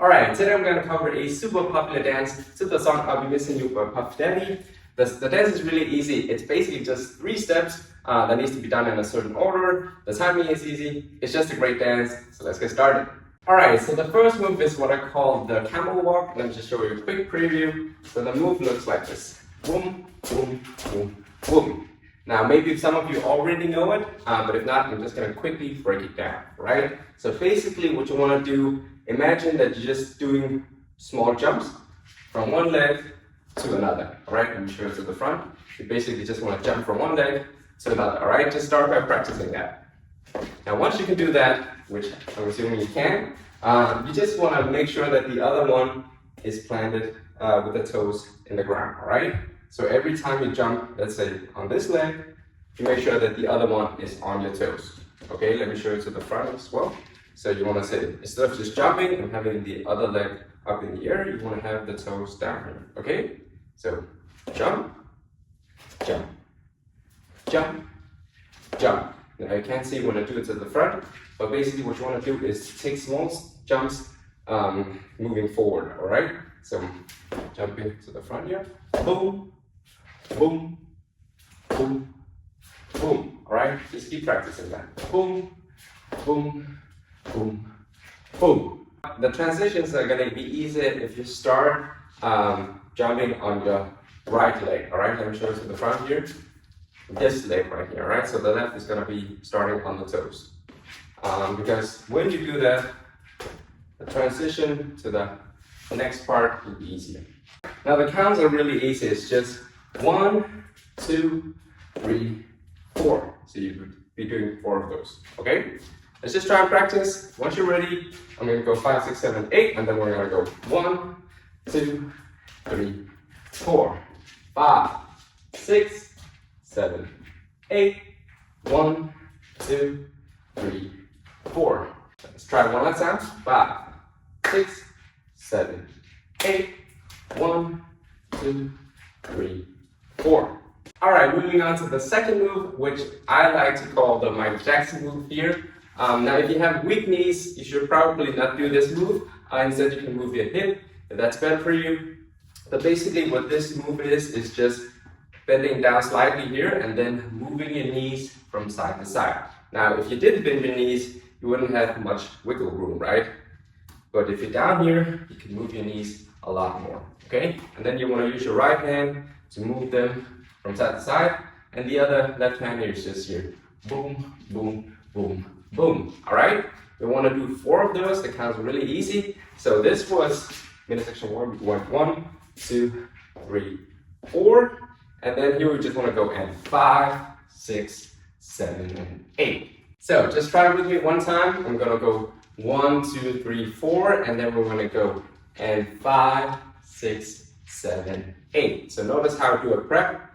Alright, today I'm going to cover a super popular dance to the song I'll Be Missing You by Puff Daddy. The dance is really easy. It's basically just 3 steps that needs to be done in a certain order. The timing is easy. It's just a great dance, so let's get started. Alright, so the first move is what I call the Camel walk. Let me just show you a quick preview. So the move looks like this. Boom, boom, boom, boom. Now maybe some of you already know it, but if not, I'm just going to quickly break it down, right? So basically what you want to do, imagine that you're just doing small jumps from one leg to another, all right? Let me show you to the front. You basically just want to jump from one leg to another, all right? Just start by practicing that. Now once you can do that, which I'm assuming you can, you just want to make sure that the other one is planted with the toes in the ground, all right? So every time you jump, let's say on this leg, you make sure that the other one is on your toes. Okay, let me show you to the front as well. So you want to say, instead of just jumping and having the other leg up in the air, you want to have the toes down here. Okay, so jump, jump, jump, jump. Now you can't see when I do it to the front, but basically what you want to do is take small jumps moving forward, all right? So jumping to the front here, boom, boom, boom, boom, all right? Just keep practicing that. Boom, boom, boom, boom. The transitions are gonna be easier if you start jumping on your right leg, all right? Let me show you to the front here. This leg right here, all right? So the left is gonna be starting on the toes. Because when you do that, the transition to the next part will be easier. Now the counts are really easy. It's just 1, 2, 3, 4. So you would be doing 4 of those. Okay? Let's just try and practice. Once you're ready, I'm gonna go 5, 6, 7, 8, and then we're gonna go 1, 2, 3, 4, 5, 6, 7, 8, 1, 2, 3, 4. Let's try one last time. 5, 6, 7, 8, 1, 2, 3, 4. All right, moving on to the second move, which I like to call the Michael Jackson move here. Now, if you have weak knees, you should probably not do this move. Instead, you can move your hip if that's better for you. But basically, what this move is just bending down slightly here and then moving your knees from side to side. Now, if you did bend your knees, you wouldn't have much wiggle room, right? But if you're down here, you can move your knees a lot more, okay? And then you want to use your right hand to move them from side to side, and the other left hand here is just here. Boom, boom, boom, boom, all right? We want to do 4 of those. The count's really easy. So this was midsection 1, 1, 2, 3, 4, and then here we just want to go and 5, 6, 7, and 8. So just try it with me one time. I'm gonna go 1, 2, 3, 4, and then we're gonna go and 5, 6, 7, 8. So notice how I do a prep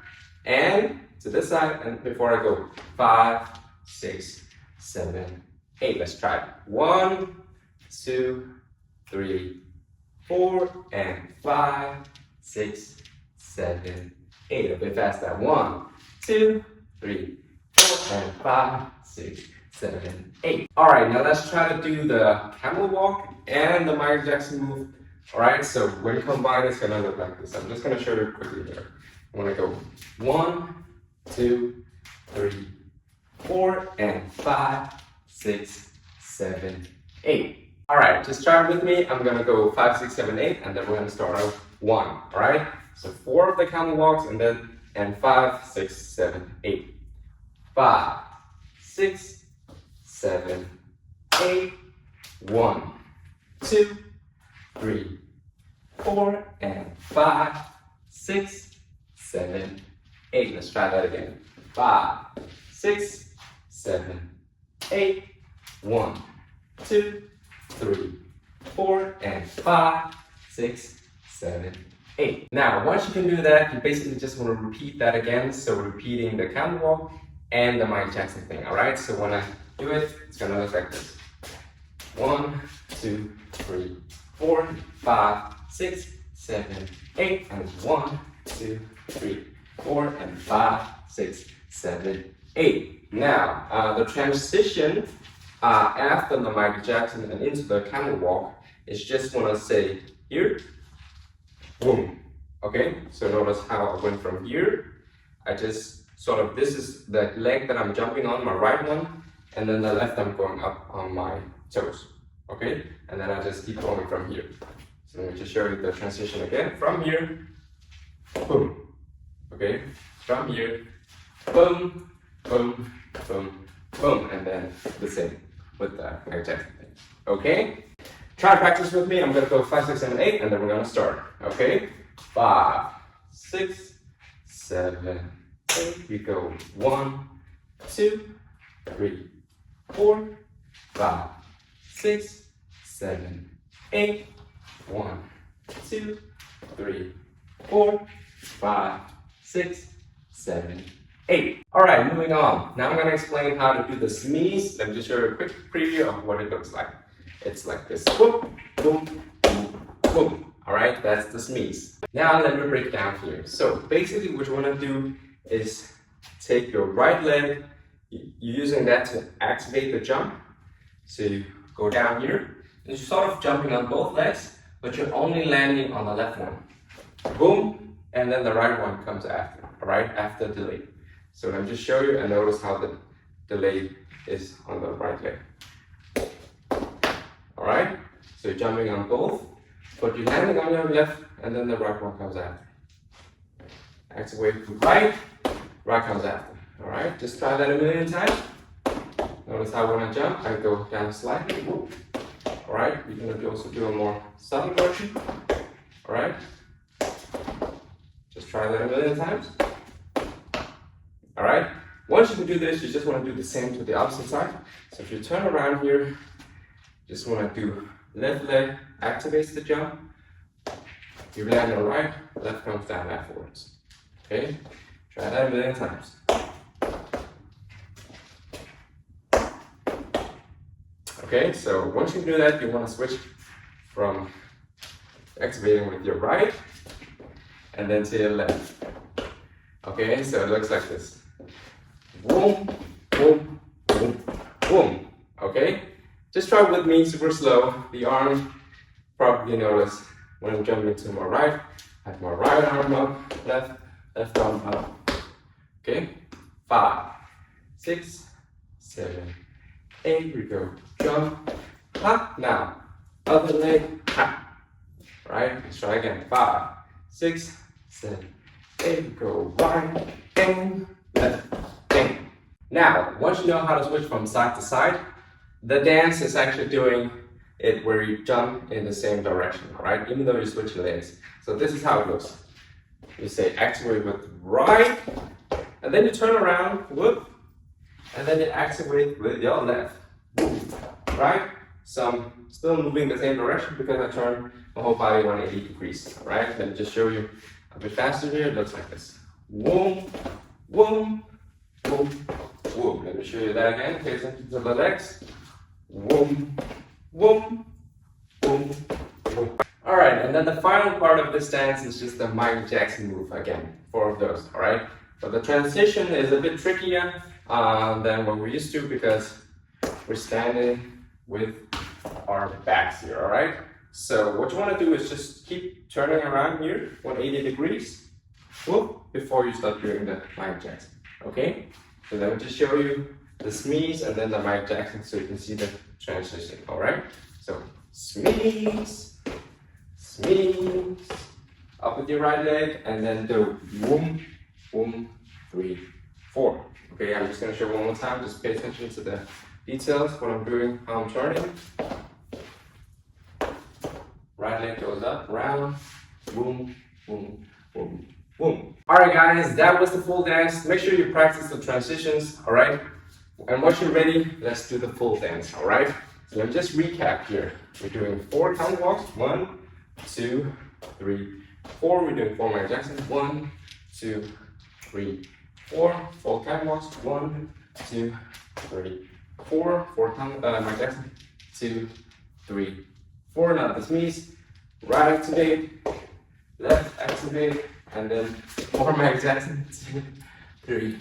and to this side, and before I go 5, 6, 7, 8. Let's try it. 1, 2, 3, 4, and 5, 6, 7, 8. A bit faster. 1, 2, 3, 4, and 5, 6, 7, 8. All right, now let's try to do the camel walk and the Michael Jackson move. All right, so when combined, it's gonna look like this. I'm just gonna show you quickly here. I'm gonna go 1, 2, 3, 4, and 5, 6, 7, 8. All right, just try it with me. I'm gonna go 5, 6, 7, 8, and then we're gonna start out 1. All right, so 4 of the camel walks, and then 5, 6, 7, 8. 5, 6, 7, 8, 1, 2, 3, 4, and 5, 6, 7, 8. Let's try that again. 5, 6, 7, 8, 1, 2, 3, 4, and 5, 6, 7, 8. Now, once you can do that, you basically just want to repeat that again. So repeating the camel walk and the Michael Jackson thing, all right? So when I do it, it's gonna look like this. 1, 2, 3, 4, 5, 6, 7, 8, and 1, 2, 3, 4, and 5, 6, 7, 8. Now, the transition after the Michael Jackson and into the camel walk is just want to say here, boom. Okay, so notice how I went from here. I just sort of, this is the leg that I'm jumping on, my right one, and then the left I'm going up on my toes. Okay, and then I just keep going from here. So let me just show you the transition again. From here, boom. Okay, from here, boom, boom, boom, boom, and then the same with the maaake. Okay, try to practice with me. I'm gonna go 5, 6, 7, 8, and then we're gonna start. Okay, 5, 6, 7, 8. We go 1, 2, 3, 4, 5, 6, 7, 8. 1, 2, 3, 4, 5, 6, 7, 8. Alright, moving on. Now I'm going to explain how to do the Smeeze. Let me just show you a quick preview of what it looks like. It's like this. Boom, boom, boom, boom. Alright, that's the Smeeze. Now let me break it down here. So basically what you want to do is take your right leg, you're using that to activate the jump. So you go down here, and you're sort of jumping on both legs, but you're only landing on the left one. Boom, and then the right one comes after, alright, after delay. So let me just show you and notice how the delay is on the right leg. Alright, so you're jumping on both, but you're landing on your left, and then the right one comes after. Activate from right, right comes after. Alright, just try that a million times. Notice how when I jump, I go down slightly. Whoop. Alright, you're going to also do a more subtle motion. Alright, just try that a million times. Alright, once you can do this, you just want to do the same to the opposite side. So if you turn around here, just want to do left leg activates the jump. You land on right, left comes down afterwards. Okay, try that a million times. Okay, so once you do that, you want to switch from activating with your right and then to your left. Okay, so it looks like this. Boom, boom, boom, boom. Okay, just try with me super slow. The arm, probably notice when I'm jumping to my right, I have my right arm up, left arm up. Okay, 5, 6, 7, 8, we go, jump, hop, now, other leg, hop, right, let's try again, 5, 6, 7, 8, we go, right, and left, and. Now, once you know how to switch from side to side, the dance is actually doing it where you jump in the same direction, alright, even though you switch legs. So this is how it looks. You say activate with right, and then you turn around, whoop, and then you activate with your left, right? So I'm still moving the same direction because I turn my whole body 180 degrees, right? Let me just show you a bit faster here. It looks like this. Boom, boom, boom, boom. Let me show you that again. Pay attention to the legs. Boom, boom, boom, boom. All right, and then the final part of this dance is just the Michael Jackson move again. 4 of those, all right? But the transition is a bit trickier than what we're used to because we're standing with our backs here, all right? So what you want to do is just keep turning around here, 180 degrees, whoop, before you start doing the Michael Jackson, okay? So let me just show you the Smeeze and then the Michael Jackson so you can see the transition, all right? So Smeeze, Smeeze, up with your right leg, and then do boom, boom, 3, 4. Okay, I'm just going to show one more time. Just pay attention to the details, what I'm doing, how I'm turning. Right leg goes up, round, boom, boom, boom, boom. Alright guys, that was the full dance. Make sure you practice the transitions, alright? And once you're ready, let's do the full dance, alright? So let me just recap here. We're doing 4 count walks. 1, 2, 3, 4. We're doing 4 Michael Jackson. 1, 2, 3, 4. 4 count walks. 1, 2, 3, 4. 4 count Michael Jackson. 2, 3, 4. Now the Smeeze. Right activate, left activate, and then 4 Michael Jackson. 2, 3,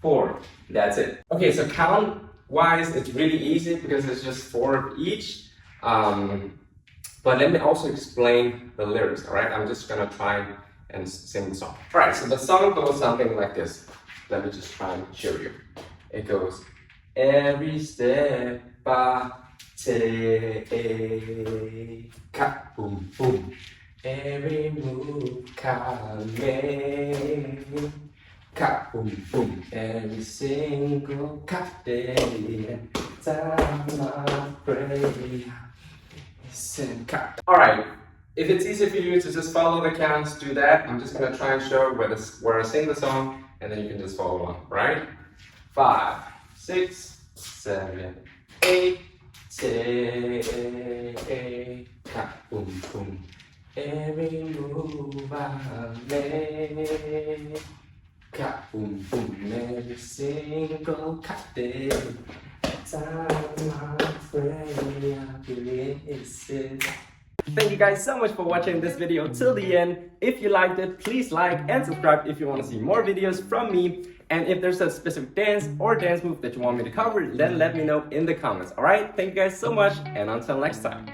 4. That's it. Okay, so count wise, it's really easy because it's just 4 of each. But let me also explain the lyrics, all right? I'm just gonna try and sing the song. All right, so the song goes something like this. Let me just try and show you. It goes, every step I take, boom, boom. Every move I make, boom, boom. Every single day, time I pray. All right. If it's easy for you to just follow the counts, do that. I'm just gonna try and show where I sing the song, and then you can just follow along, right? 5, 6, 7, 8, take, boom, boom. Every move I make, boom, boom. Every single day, time I pray, I listen. Thank you guys so much for watching this video till the end. If you liked it, please like and subscribe if you want to see more videos from me. And if there's a specific dance or dance move that you want me to cover, then let me know in the comments. Alright, thank you guys so much, and until next time.